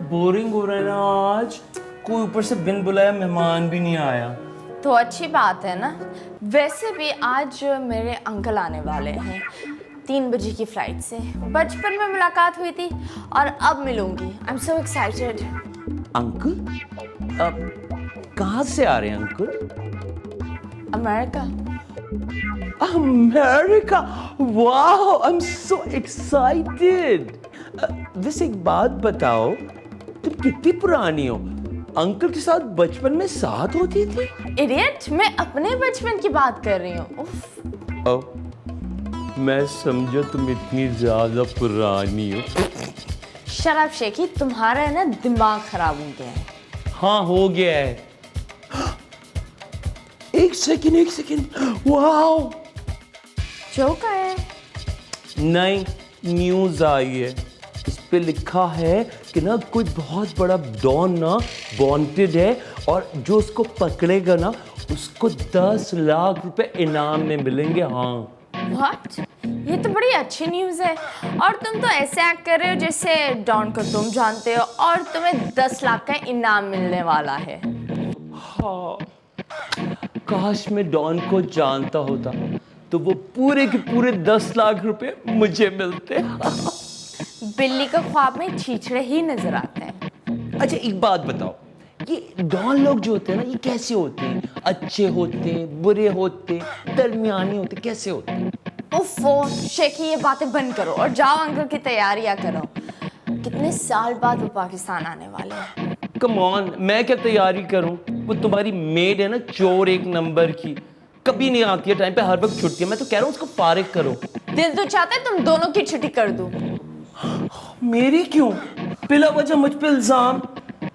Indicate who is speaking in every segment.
Speaker 1: Boring हो रहा है ना आज। कोई ऊपर से बिन बुलाया मेहमान भी नहीं आया।
Speaker 2: तो अच्छी बात है ना। वैसे भी आज मेरे अंकल आने वाले हैं 3 बजे की फ्लाइट से। बचपन में मुलाकात हुई थी और अब मिलूंगी। I am so excited.
Speaker 1: Uncle? अब कहाँ से आ रहे हैं अंकल?
Speaker 2: अमेरिका।
Speaker 1: अमेरिका? वाह, आई एम सो एक्साइटेड। वैसे एक बात बताओ, तुम कितनी पुरानी हो? अंकल के साथ बचपन में साथ होती थी?
Speaker 2: इडियट, मैं अपने बचपन की बात कर रही हूँ।
Speaker 1: ओह, मैं समझा तुम इतनी ज्यादा पुरानी हो।
Speaker 2: शराब शेखी, तुम्हारा है ना दिमाग खराब हो गया है।
Speaker 1: हाँ, हो गया है। एक सेकंड। वाह,
Speaker 2: जो का है?
Speaker 1: नई न्यूज आई है। इस पे लिखा है कि ना कोई बहुत बड़ा डॉन ना वांटेड है और जो उसको पकड़ेगा ना उसको 10 लाख रुपए इनाम में मिलेंगे। हाँ।
Speaker 2: व्हाट? ये तो बड़ी अच्छी न्यूज़ है। और तुम तो ऐसे एक्ट कर रहे हो जैसे डॉन को तुम जानते हो और तुम्हें 10 लाख का इनाम मिलने वाला है।
Speaker 1: हाँ, काश मैं डॉन को जानता होता तो वो पूरे के पूरे 10 लाख रुपए मुझे मिलते।
Speaker 2: बिल्ली को ख्वाब में छीछड़े ही नजर आते हैं।
Speaker 1: अच्छा, एक बात बताओ, ये डॉन लोग जो होते हैं ना, ये कैसे होते हैं? अच्छे होते हैं, बुरे होते हैं, दरमियानी होते हैं, कैसे होते हैं?
Speaker 2: उफ़ो, शेखी ये बातें बंद करो और जाओ अंकल की तैयारियां करो। कितने साल बाद वो पाकिस्तान आने वाले हैं।
Speaker 1: कम ऑन, मैं क्या तैयारी करूं? वो तुम्हारी मेड है ना, चोर एक नंबर की, कभी नहीं आती है टाइम पे, हर वक्त छुट्टी है। मैं तो कह रहा हूँ उसको फारिग करो।
Speaker 2: दिल तो चाहता है तुम दोनों की छुट्टी कर दूं।
Speaker 1: मेरी क्यों? बिला वजह मुझ पे इल्जाम।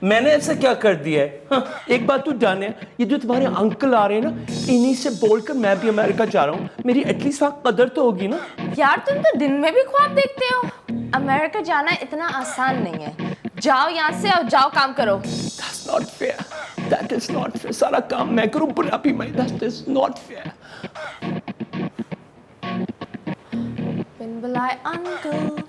Speaker 1: मैंने ऐसा क्या कर दिया है? हाँ, एक बात तू जाने, ये जो तुम्हारे अंकल आ रहे हैं ना, इन्हीं से बोलकर मैं भी अमेरिका जा रहा हूँ। मेरी एटलीस्ट वहाँ कदर तो होगी ना।
Speaker 2: यार, तुम तो दिन में भी ख्वाब देखते हो। अमेरिका जाना इतना आसान नहीं है। जाओ यहाँ से और जाओ काम करो।
Speaker 1: That's not fair. That is not fair. सारा काम मैं करूँ, बुरा भी मैं। That is not fair.
Speaker 2: बिन बुलाए अंकल।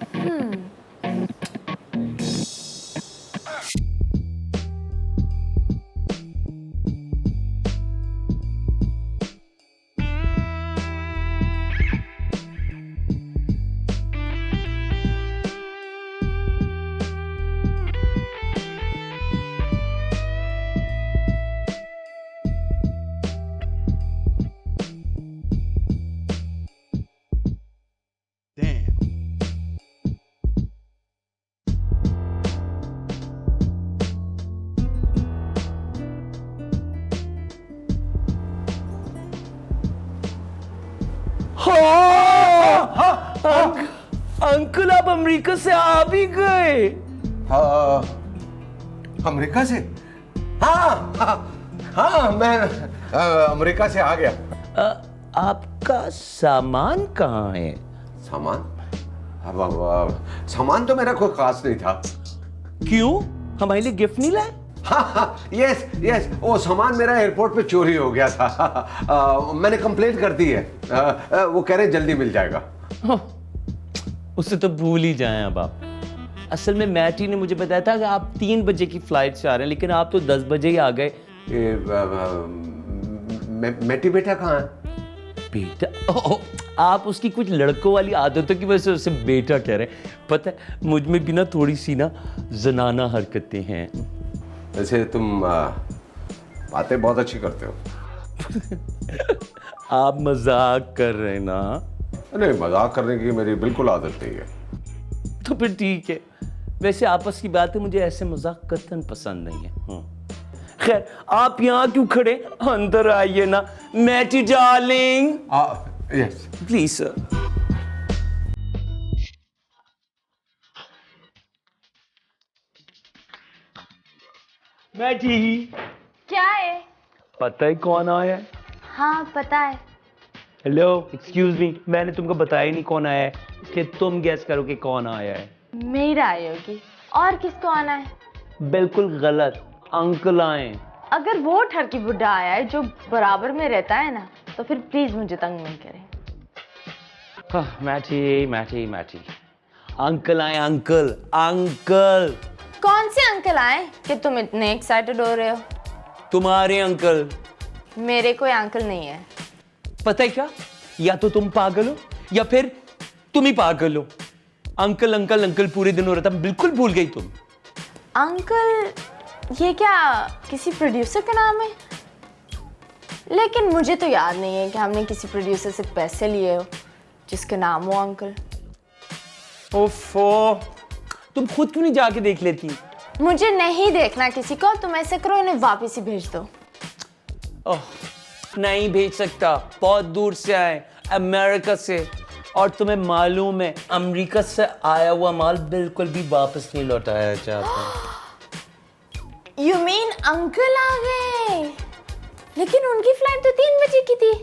Speaker 1: अंकल, आप अमेरिका से आ भी गए?
Speaker 3: हाँ, अमेरिका से? हाँ हाँ हाँ, मैं अमेरिका से आ गया।
Speaker 1: आपका सामान कहाँ है?
Speaker 3: सामान? सामान तो मेरा कोई खास नहीं था।
Speaker 1: क्यों? हमारे लिए गिफ्ट नहीं लाए?
Speaker 3: हाँ हाँ, यस यस, वो सामान मेरा एयरपोर्ट पे चोरी हो गया था। मैंने कंप्लेंट कर दी है। वो कह रहे जल्दी मिल जाएगा।
Speaker 1: उससे तो भूल ही जाएं अब आप। असल में मैटी ने मुझे बताया था कि आप 3 बजे की फ्लाइट से आ रहे हैं, लेकिन आप तो 10 बजे ही आ गए।
Speaker 3: मैटी बेटा कहाँ है?
Speaker 1: बेटा? आप उसकी कुछ लड़कों वाली आदतों की वजह से उसे बेटा कह रहे हैं। पता है, मुझ में भी ना थोड़ी सी ना जनाना हरकतें हैं।
Speaker 3: वैसे तुम बातें बहुत अच्छी करते हो।
Speaker 1: आप मजाक कर रहे हैं ना?
Speaker 3: नहीं, मजाक करने की मेरी बिल्कुल आदत नहीं है।
Speaker 1: तो फिर ठीक है। वैसे आपस की बात है, मुझे ऐसे मजाक कतई पसंद नहीं है। खैर, आप यहाँ क्यों खड़े? अंदर आइए ना Matty darling.
Speaker 3: Yes
Speaker 1: please sir. Matty,
Speaker 2: क्या है?
Speaker 1: पता है कौन आया है?
Speaker 2: हाँ पता है।
Speaker 1: हेलो, एक्सक्यूज मी, मैंने तुमको बताया ही नहीं कौन आया है, इसलिए तुम गैस करो कि कौन आया है।
Speaker 2: मेरा आई होगी, और किसको आना है?
Speaker 1: बिल्कुल गलत, अंकल आए।
Speaker 2: अगर वो ठरकी बुड्ढा आया है जो बराबर में रहता है ना, तो फिर प्लीज मुझे तंग नहीं करे।
Speaker 1: मैटी मैटी मैटी, अंकल आए, अंकल अंकल।
Speaker 2: कौन से अंकल आए कि तुम इतने एक्साइटेड हो रहे हो?
Speaker 1: तुम्हारे अंकल।
Speaker 2: मेरे कोई अंकल नहीं है।
Speaker 1: पता है क्या, या तो तुम पागल हो या फिर तुम ही पागल हो। अंकल अंकल अंकल पूरे दिन हो रहा था, बिल्कुल भूल गई तुम।
Speaker 2: अंकल, ये क्या किसी प्रोड्यूसर का नाम है? लेकिन मुझे तो याद नहीं है कि हमने किसी प्रोड्यूसर से पैसे लिए हो जिसका नाम हो अंकल।
Speaker 1: ओफो, तुम खुद क्यों नहीं जाके देख लेती?
Speaker 2: मुझे नहीं देखना किसी को, तुम ऐसे करो इन्हें वापस ही भेज दो।
Speaker 1: ओह, नहीं भेज सकता, बहुत दूर से आए, अमेरिका से, और तुम्हें मालूम है अमेरिका से आया हुआ माल बिल्कुल भी वापस नहीं लौटाया जाता।
Speaker 2: You mean अंकल आ गए? लेकिन उनकी फ्लाइट तो 3 बजे की थी।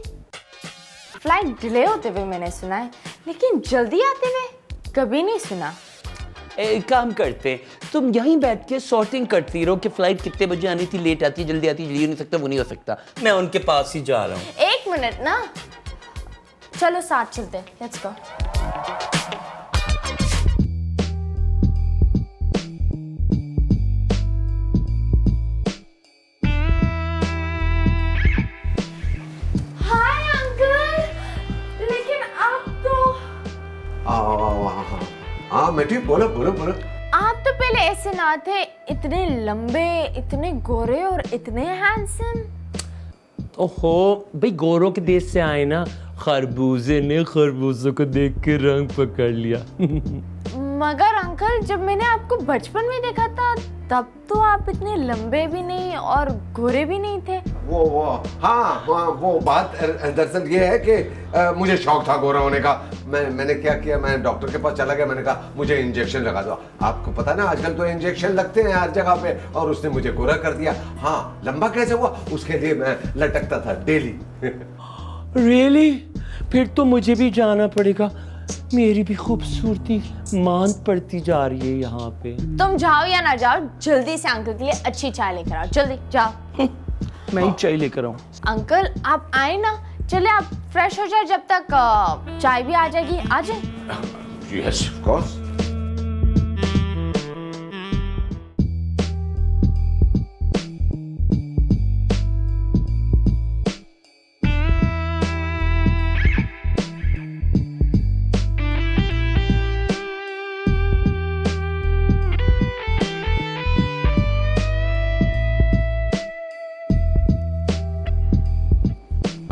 Speaker 2: फ्लाइट डिले होते हुए मैंने सुना है, लेकिन जल्दी आते हुए कभी नहीं सुना।
Speaker 1: एक काम करते, तुम यहीं बैठ के सॉर्टिंग करती रहो कि फ्लाइट कितने बजे आनी थी, लेट आती, जल्दी आती, जल्दी नहीं सकता, वो नहीं हो सकता। मैं उनके पास ही जा रहा हूँ।
Speaker 2: 1 मिनट ना, चलो साथ चलते हैं, लेट्स गो। हाय अंकल, लेकिन आप तो
Speaker 3: हाँ मैटी, बोलो बोलो बोलो।
Speaker 2: आप तो पहले ऐसे ना थे, इतने लंबे, इतने गोरे और इतने हैंडसम।
Speaker 1: ओहो भाई, गोरों के देश से आए ना, खरबूजे ने खरबूजों को देख के रंग पकड़ लिया।
Speaker 2: मगर अंकल, जब मैंने आपको बचपन में देखा था तब तो आप इतने लंबे भी नहीं और गोरे भी नहीं थे।
Speaker 3: वो हाँ वो बात दरअसल ये है कि मुझे शौक था गोरा होने का। मैंने क्या किया, मैं डॉक्टर के पास चला गया, मैंने कहा मुझे इंजेक्शन लगा दो। आपको पता ना आजकल तो इंजेक्शन लगते हैं हर जगह पे, और उसने मुझे गोरा कर दिया। हाँ, लंबा कैसे हुआ उसके लिए मैं लटकता था डेली।
Speaker 1: रियली? फिर तो मुझे भी जाना पड़ेगा, मेरी भी खूबसूरती मांद पड़ती जा रही है यहाँ पे।
Speaker 2: तुम जाओ या ना जाओ, जल्दी से अंकल के लिए अच्छी चाय लेकर आओ, जल्दी जाओ।
Speaker 1: मैं ही चाय लेकर आऊँ?
Speaker 2: अंकल आप आए ना, चले आप फ्रेश हो जाए, जब तक चाय भी आ जाएगी। आ जाए।
Speaker 3: Yes of course.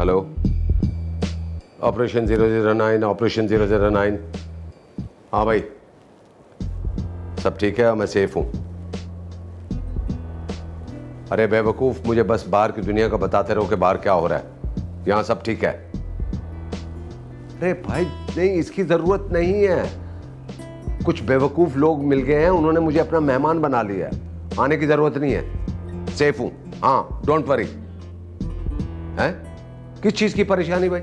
Speaker 3: Hello, operation 009, operation 009। हाँ भाई, सब ठीक है, मैं सेफ हूँ। अरे बेवकूफ़, मुझे बस बाहर की दुनिया का बताते रहो कि बाहर क्या हो रहा है, यहाँ सब ठीक है। अरे भाई नहीं, इसकी ज़रूरत नहीं है। कुछ बेवकूफ़ लोग मिल गए हैं, उन्होंने मुझे अपना मेहमान बना लिया है, आने की ज़रूरत नहीं है, सेफ हूँ। हाँ, डोंट वरी। हैं? किस चीज की परेशानी भाई?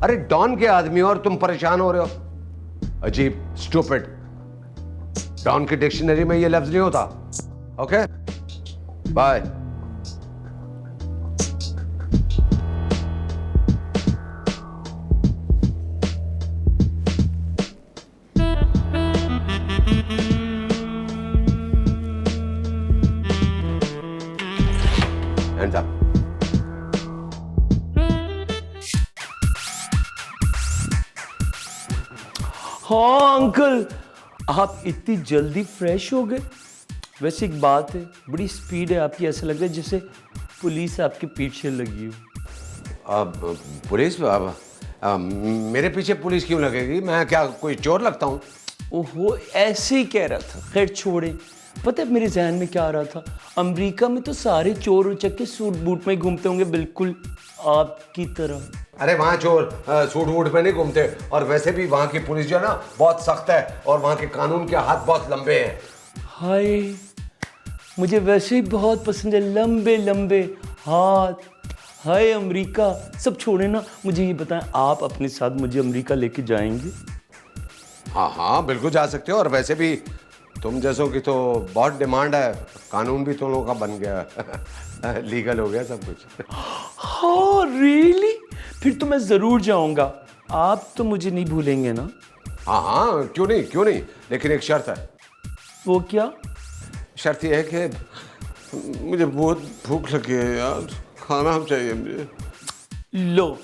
Speaker 3: अरे डॉन के आदमी और तुम परेशान हो रहे हो? अजीब, स्टूपिड। डॉन की डिक्शनरी में ये लफ्ज नहीं होता। Okay, bye. Hands up.
Speaker 1: हाँ अंकल, आप इतनी जल्दी फ्रेश हो गए। वैसे एक बात है, बड़ी स्पीड है आपकी, ऐसा लग रहा है जैसे पुलिस आपके पीछे लगी हो।
Speaker 3: पुलिस? मेरे पीछे पुलिस क्यों लगेगी? मैं क्या कोई चोर लगता हूँ?
Speaker 1: ओहो, ऐसे ही कह रहा था। खैर छोड़े, पता है मेरे जहन में क्या आ रहा था? अमेरिका में तो सारे चोर उचक्के सूट बूट में घूमते होंगे, बिल्कुल आपकी तरह।
Speaker 3: अरे वहाँ चोर सूट वूट पे नहीं घूमते, और वैसे भी वहाँ की पुलिस जो है ना बहुत सख्त है, और वहाँ के कानून के हाथ बहुत लंबे हैं।
Speaker 1: हाय, मुझे वैसे ही बहुत पसंद है लंबे लंबे हाथ। हाय अमेरिका। सब छोड़े ना, मुझे ये बताएं, आप अपने साथ मुझे अमेरिका लेके जाएंगे?
Speaker 3: हाँ हाँ बिल्कुल जा सकते हो, और वैसे भी तुम जैसों की तो बहुत डिमांड है, कानून भी तुम लोगों का बन गया लीगल हो गया सब कुछ।
Speaker 1: हाँ रियली? फिर तो मैं ज़रूर जाऊंगा। आप तो मुझे नहीं भूलेंगे ना?
Speaker 3: हाँ हाँ क्यों नहीं, क्यों नहीं, लेकिन एक शर्त है।
Speaker 1: वो क्या?
Speaker 3: शर्त यह है कि मुझे बहुत भूख लगी है यार, खाना चाहिए मुझे।
Speaker 1: लो,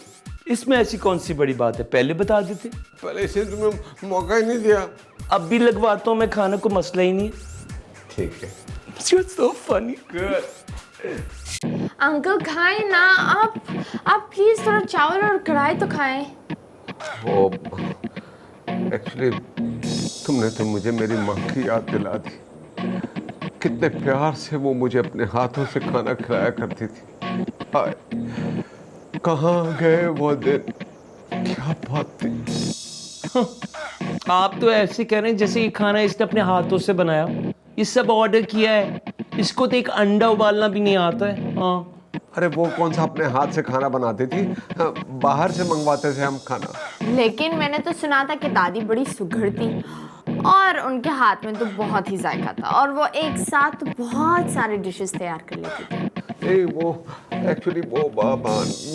Speaker 1: इसमें ऐसी कौन सी बड़ी बात है, पहले बता देते।
Speaker 3: पहले इसे तुम्हें मौका ही नहीं दिया।
Speaker 1: अब भी लगवाता हूँ मैं खाना, को मसला ही नहीं।
Speaker 3: ठीक है।
Speaker 1: You're so funny.
Speaker 2: अंकल खाएं ना आप प्लीज थोड़ा चावल और कढ़ाई तो खाएं।
Speaker 3: वो एक्चुअली तुमने तो मुझे मेरी माँ की याद दिला दी। कितने प्यार से वो मुझे अपने हाथों से खाना खिलाया करती थी। हाय, कहाँ गए वो दिन, क्या बात थी।
Speaker 1: आप तो ऐसे कह रहे हैं जैसे ये खाना इसने अपने हाथों से बनाया। ये सब ऑर्डर किया है, इसको तो एक अंडा उबालना भी नहीं आता है। हाँ,
Speaker 3: अरे वो कौन सा अपने हाथ से खाना बनाती थी, बाहर से मंगवाते थे हम खाना।
Speaker 2: लेकिन मैंने तो सुना था कि दादी बड़ी सुघड़ थी और उनके हाथ में तो बहुत ही जायका था, और वो एक साथ बहुत सारे डिशेस तैयार कर लेती थी।
Speaker 3: नहीं वो एक्चुअली वो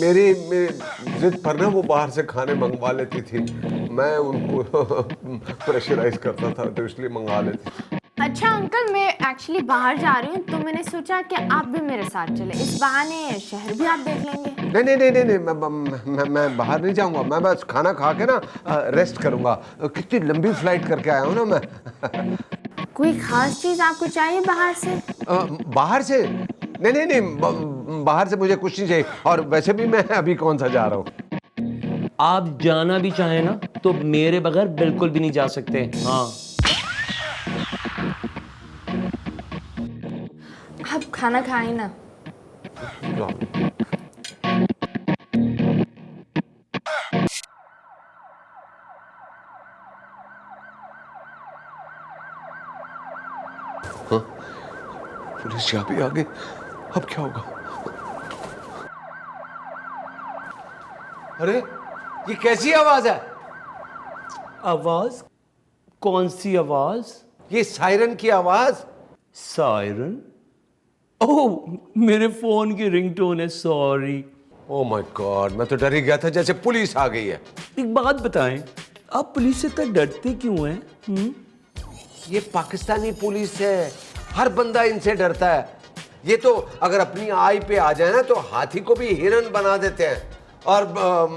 Speaker 3: मेरी जिद पर ना वो बाहर से खाने मंगवा लेती थी, मैं उनको प्रेशराइज करता था तो इसलिए मंगवा लेती थी।
Speaker 2: अच्छा अंकल, मैं एक्चुअली बाहर जा रही हूँ तो मैंने सोचा कि आप भी मेरे साथ चले, इस बहाने शहर भी आप देख लेंगे।
Speaker 3: नहीं नहीं नहीं नहीं, मैं बाहर नहीं जाऊंगा, मैं बस खाना खा के ना रेस्ट करूंगा। कितनी लंबी फ्लाइट करके आया हूँ ना मैं।
Speaker 2: कोई खास चीज आपको चाहिए बाहर से?
Speaker 3: बाहर से नहीं नहीं नहीं, बाहर से मुझे कुछ नहीं चाहिए, और वैसे भी मैं अभी कौन सा जा रहा हूँ।
Speaker 1: आप जाना भी चाहें ना तो मेरे बगैर बिल्कुल भी नहीं जा सकते। हाँ,
Speaker 2: आप खाना खाएं ना।
Speaker 3: पुलिस यहाँ भी आ गई, अब क्या होगा। अरे ये कैसी आवाज है?
Speaker 1: आवाज? कौन सी आवाज?
Speaker 3: ये सायरन की आवाज।
Speaker 1: सायरन? ओह, मेरे फोन की रिंगटोन है, सॉरी।
Speaker 3: ओह माय गॉड, मैं तो डर ही गया था जैसे पुलिस आ गई है।
Speaker 1: एक बात बताएं, आप पुलिस से इतना डरते क्यों हैं?
Speaker 3: ये पाकिस्तानी पुलिस है, हर बंदा इनसे डरता है। ये तो अगर अपनी आई पे आ जाए ना तो हाथी को भी हिरन बना देते हैं। और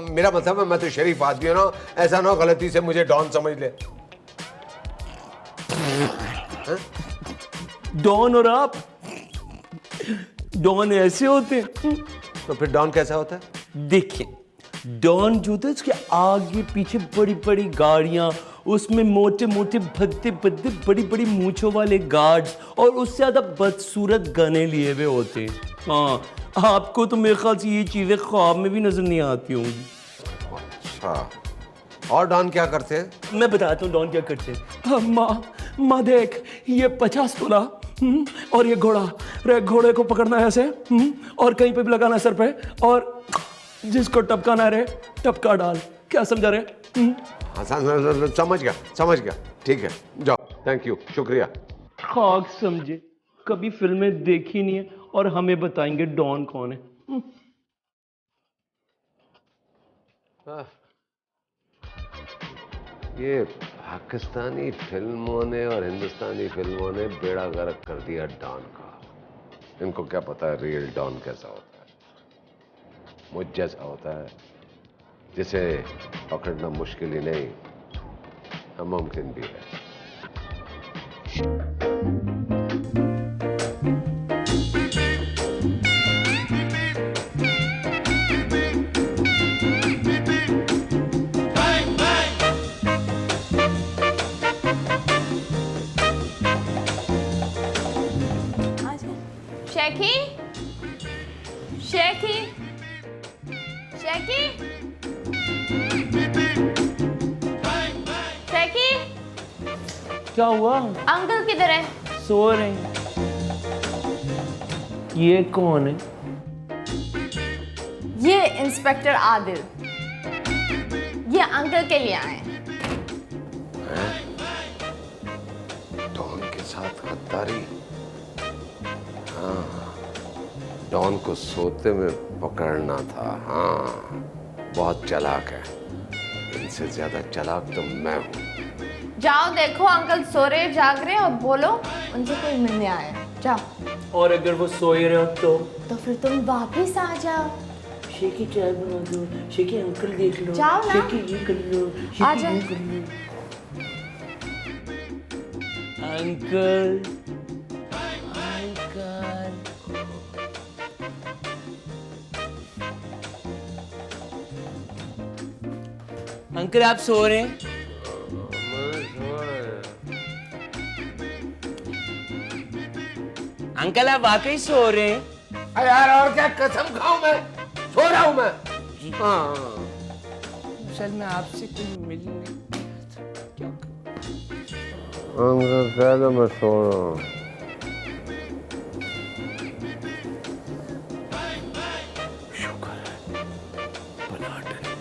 Speaker 3: मेरा मतलब है मैं तो शरीफ आदमी हूं ना, ऐसा ना हो गलती से मुझे डॉन समझ ले।
Speaker 1: डॉन और आप? डॉन ऐसे होते हैं?
Speaker 3: तो फिर डॉन कैसा होता है?
Speaker 1: देखिए, डॉन जो होता है उसके आगे पीछे बड़ी बड़ी गाड़ियां, उसमें मोटे मोटे भद्दे भद्दे बड़ी बड़ी मूंछों वाले गार्ड्स, और उससे ज्यादा बदसूरत गने लिए हुए होते हैं। हाँ, आपको तो मेरे ख्याल से ये चीजें ख्वाब में भी नजर नहीं आती होंगी।
Speaker 3: अच्छा, और डॉन क्या करते हैं?
Speaker 1: मैं बताता हूँ डॉन क्या करते हैं। माँ देख, ये 50 तोला और ये घोड़ा, रे घोड़े को पकड़ना है ऐसे, और कहीं पे भी लगाना है सर पे, और जिसको टपकाना रहे टपका डाल। क्या समझा रहे?
Speaker 3: हाँ समझ गया, ठीक है, जाओ, थैंक यू, शुक्रिया।
Speaker 1: खाक समझे, कभी फिल्में देखी नहीं है और हमें बताएंगे डॉन कौन है।
Speaker 3: ये पाकिस्तानी फिल्मों ने और हिंदुस्तानी फिल्मों ने बेड़ा गर्क कर दिया डॉन का। इनको क्या पता है रियल डॉन कैसा होता है। मुझ जैसा होता है जिसे पकड़ना मुश्किल ही नहीं, नामुमकिन भी है।
Speaker 2: शेखी, शेखी,
Speaker 1: क्या हुआ?
Speaker 2: अंकल किधर है?
Speaker 1: सो रहे हैं। ये कौन है?
Speaker 2: ये इंस्पेक्टर आदिल, ये अंकल के लिए आए हैं।
Speaker 3: डॉन के साथ गद्दारी। हाँ, डॉन को सोते में पकड़ना था। हाँ, बहुत चालाक है। इनसे ज्यादा चालाक तो मैं हूँ।
Speaker 2: जाओ देखो अंकल सो रहे जाग रहे और बोलो उनसे कोई मिलने आया है। जाओ।
Speaker 1: और अगर वो सोए रहे हो
Speaker 2: तो फिर तुम वापस आ जाओ।
Speaker 1: शेकी चाय बना दो, शेकी अंकल देख लो,
Speaker 2: जाओ ना।
Speaker 1: शेकी ये कर लो,
Speaker 2: आ
Speaker 1: शेकी
Speaker 2: जाओ।
Speaker 1: ये कर लो। अंकल, अंकल, अंकल आप सो रहे हैं? अंकल आप वाकई सो रहे हैं?
Speaker 3: अरे यार, और क्या कसम खाऊं मैं? सो रहा हूं मैं। हाँ।
Speaker 1: सर मैं आपसे कोई मिलने क्या
Speaker 3: कह दो मैं सो रहा हूँ।
Speaker 1: शुक्र है बना डरे।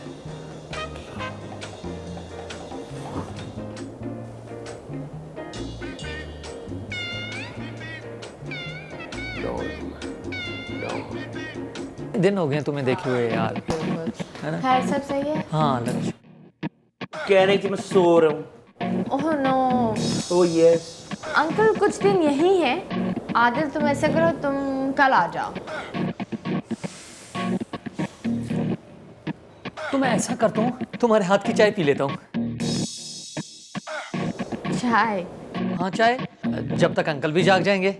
Speaker 4: दिन हो गए तुम्हें देखे हुए यार।
Speaker 2: खैर सब सही है?
Speaker 4: हाँ लग
Speaker 1: कह रहे कि मैं सो रहा हूँ।
Speaker 2: Oh no.
Speaker 1: Oh yes.
Speaker 2: Uncle कुछ दिन यही है। आदिल तुम ऐसा करो, तुम कल आ जाओ।
Speaker 4: तो मैं ऐसा करता हूँ, तुम्हारे हाथ की चाय पी लेता हूँ।
Speaker 2: चाय?
Speaker 4: हाँ चाय, जब तक अंकल भी जाग जाएंगे।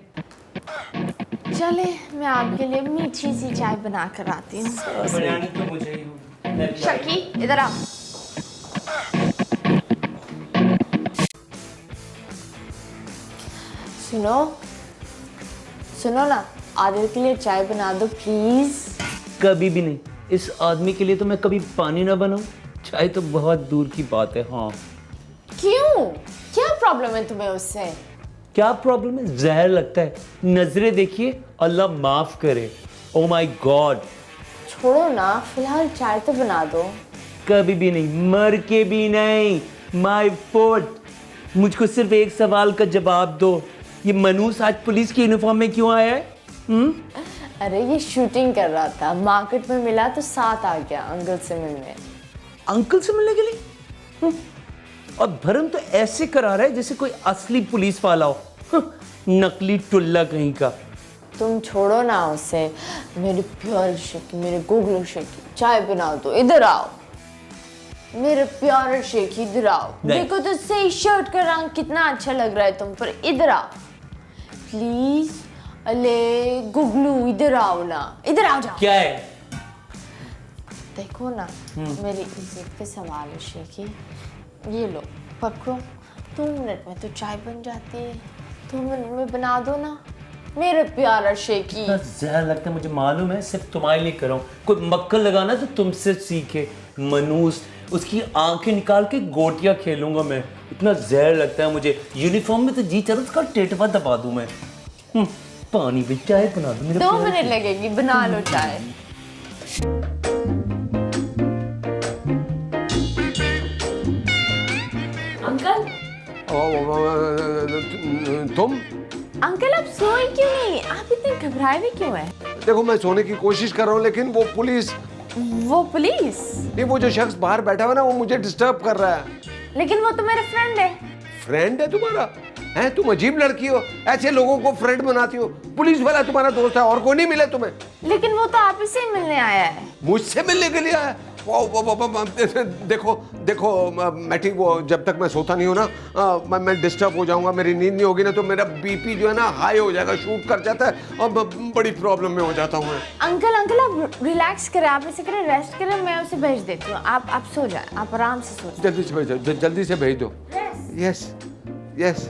Speaker 2: चले मैं आपके लिए मीठी सी चाय बना कर आती हूँ।
Speaker 1: बनानी तो मुझे ही होगी।
Speaker 2: शकी इधर आओ। सुनो सुनो ना, आदिल के लिए चाय बना दो प्लीज।
Speaker 1: कभी भी नहीं। इस आदमी के लिए तो मैं कभी पानी ना बनाऊं। चाय तो बहुत दूर की बात है। हाँ।
Speaker 2: क्यों? क्या प्रॉब्लम है तुम्हें उससे?
Speaker 1: क्या प्रॉब्लम है? जहर लगता है। नजरें देखिए, अल्लाह माफ करे। Oh my God.
Speaker 2: छोड़ो ना, फिलहाल चाय तो बना दो।
Speaker 1: कभी भी नहीं, मर के भी नहीं। My foot. मुझको सिर्फ एक सवाल का जवाब दो। ये मनूस आज पुलिस की यूनिफॉर्म में क्यों आया है?
Speaker 2: अरे ये शूटिंग कर रहा था, मार्केट में मिला तो साथ आ गया अंकल से मिलने।
Speaker 1: अंकल से मिलने के लिए? और भरम तो ऐसे करा रहा है जैसे कोई असली पुलिस वाला हो। नकली टुल्ला कहीं का।
Speaker 2: तुम छोड़ो ना उसे। मेरे प्यारे शेखी, मेरे गुगलू शेखी, चाय बना दो, इधर आओ। मेरे प्यारे शेखी इधर आओ। देखो तो सही, शर्ट का रंग कितना अच्छा लग रहा है तुम पर। इधर आओ प्लीज। अले गुगलू इधर आओ ना, इधर आओ जाओ।
Speaker 1: क्या है?
Speaker 2: देखो ना, मेरी इज्जत पे सवाल है शेखी। ये लो पकड़ो। 2 मिनट में तो चाय बन जाती है। 2 मिनट में बना दो ना मेरे प्यारा शेखी।
Speaker 1: इतना जहर लगता है मुझे मालूम है, सिर्फ तुम्हारे लिए कर रहा हूँ। कोई मक्खन लगाना तो तुमसे सीखे। मनूस, उसकी आंखें निकाल के गोटियां खेलूंगा मैं। इतना जहर लगता है मुझे। यूनिफॉर्म में तो जी चाहे उसका टेटवा दबा दूं मैं। पानी भी चाय बना दो मेरे
Speaker 2: 2
Speaker 1: प्यारे
Speaker 2: मिनट लगेगी, बना लो चाय। अंकल।
Speaker 3: तुम?
Speaker 2: अंकल आप सोए क्यों नहीं? आप इतने घबराए हुए क्यों हैं?
Speaker 3: देखो मैं सोने की कोशिश कर रहा हूँ, लेकिन वो पुलिस,
Speaker 2: वो पुलिस?
Speaker 3: नहीं, वो जो शख्स बाहर बैठा हुआ है ना, वो मुझे डिस्टर्ब कर रहा है।
Speaker 2: लेकिन वो तो मेरा फ्रेंड है।
Speaker 3: फ्रेंड है तुम्हारा? हैं, तुम अजीब लड़की हो, ऐसे लोगों को फ्रेंड बनाती हो। पुलिस वाला तुम्हारा दोस्त है, और कोई नहीं मिला तुम्हें?
Speaker 2: लेकिन वो तो आप ही से मिलने आया है।
Speaker 3: मुझसे मिलने के लिए आया? देखो देखो मैटी, वो जब तक मैं सोता नहीं हूँ ना, मैं डिस्टर्ब हो जाऊंगा। मेरी नींद नहीं होगी ना तो मेरा बीपी जो है ना हाई हो जाएगा, शूट कर जाता है और बड़ी प्रॉब्लम में हो जाता हूँ मैं।
Speaker 2: अंकल अंकल आप रिलैक्स करें, आप ऐसे करें, रेस्ट करें, मैं उसे भेज देती हूँ। आप सो जाए, आप आराम से सो जाए।
Speaker 3: जल्दी से भेजो, जल्दी से भेज दो। Yes yes.